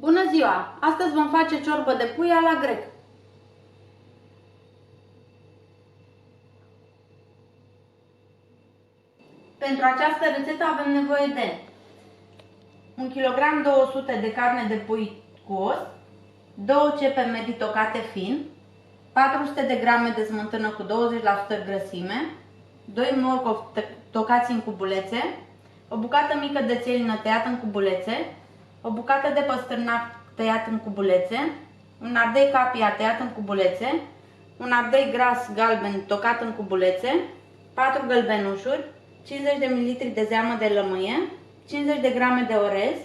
Bună ziua! Astăzi vom face ciorbă de pui la grec. Pentru această rețetă avem nevoie de 1 kg 200 de carne de pui cu os, 2 cepe medii tocate fin, 400 de grame de smântână cu 20% grăsime, 2 morcovi tocați în cubulețe, o bucată mică de țelină tăiată în cubulețe, o bucată de păstârnac tăiat în cubulețe, un ardei capia tăiat în cubulețe, un ardei gras galben tocat în cubulețe, 4 gălbenușuri, 50 de ml de zeamă de lămâie, 50 de grame de orez,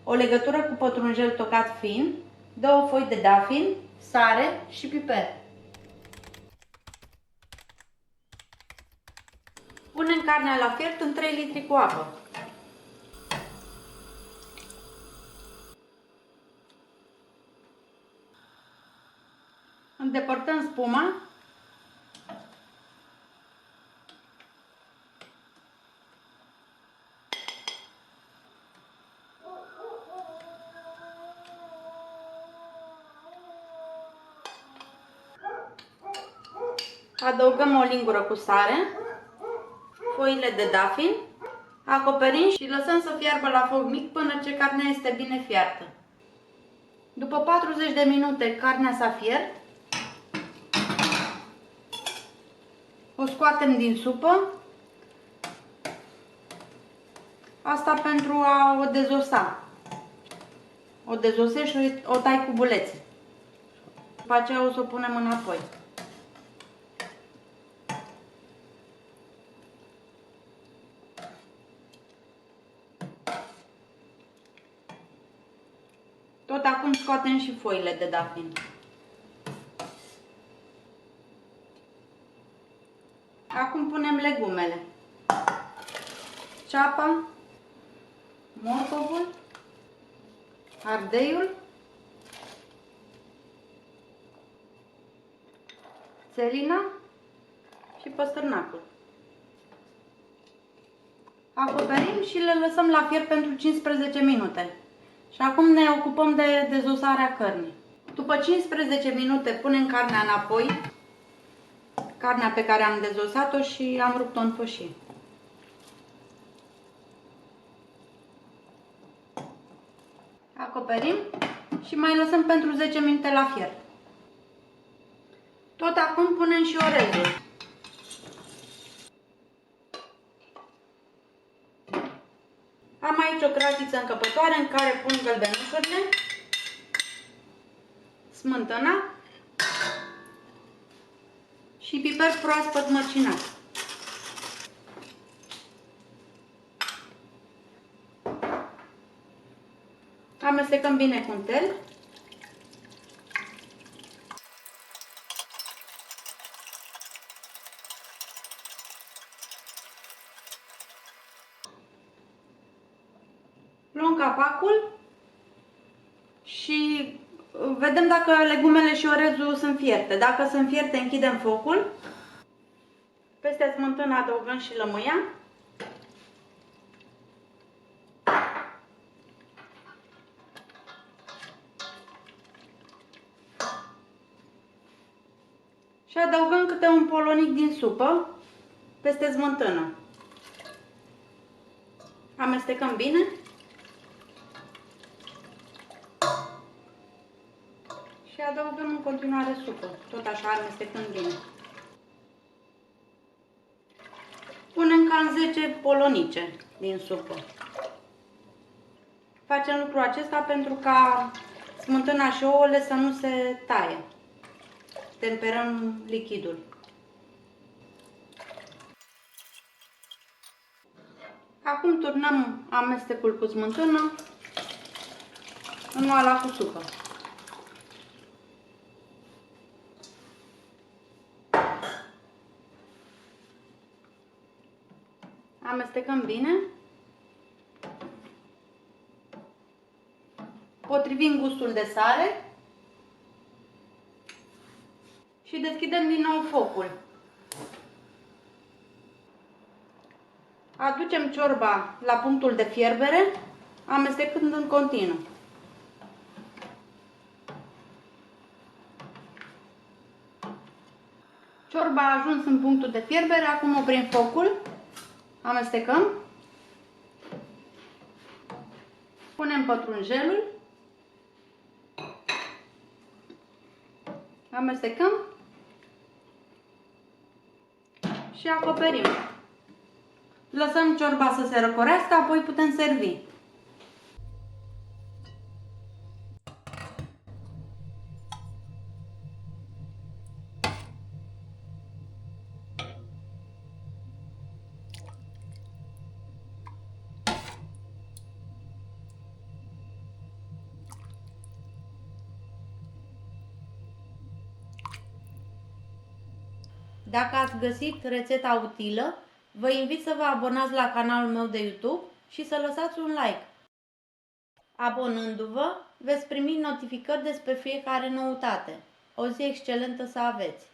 o legătură cu pătrunjel tocat fin, 2 foi de dafin, sare și piper. Punem carnea la fiert în 3 litri cu apă. Îndepărtăm spuma . Adăugăm o lingură cu sare, foile de dafin, acoperim și lăsăm să fiarbă la foc mic până ce carnea este bine fiartă. După 40 de minute carnea s-a fiert, o scoatem din supă, asta pentru a o dezosa. O dezosești și o tai cu bulețe. După aceea o să o punem înapoi. Tot acum scoatem și foile de dafin. Acum punem legumele. Ceapa, morcovul, ardeiul, țelina și păstârnacul. Acoperim și le lăsăm la fiert pentru 15 minute. Și acum ne ocupăm de dezosarea cărnii. După 15 minute punem carnea înapoi, carnea pe care am dezosat-o și am rupt-o în fășii. Acoperim și mai lăsăm pentru 10 minute la fiert. Tot acum punem și orezul. Am aici o cratiță încăpătoare în care pun gălbenușurile, smântâna și piper proaspăt măcinat. Amestecăm bine cu un tel. Luăm capacul și vedem dacă legumele și orezul sunt fierte. Dacă sunt fierte, închidem focul. Peste smântână adăugăm și lămâia. Și adăugăm câte un polonic din supă peste smântână. Amestecăm bine. Și adăugăm în continuare supă, tot așa amestecând bine. Punem cam 10 polonice din supă. Facem lucrul acesta pentru ca smântâna și ouăle să nu se taie. Temperăm lichidul. Acum turnăm amestecul cu smântână în oala cu supă. Amestecăm bine. Potrivim gustul de sare. Și deschidem din nou focul. Aducem ciorba la punctul de fierbere, amestecând în continuu. Ciorba a ajuns în punctul de fierbere, acum oprim focul, amestecăm, punem pătrunjelul, amestecăm și acoperim. Lăsăm ciorba să se răcorească, apoi putem servi. Dacă ați găsit rețeta utilă, vă invit să vă abonați la canalul meu de YouTube și să lăsați un like. Abonându-vă, veți primi notificări despre fiecare noutate. O zi excelentă să aveți!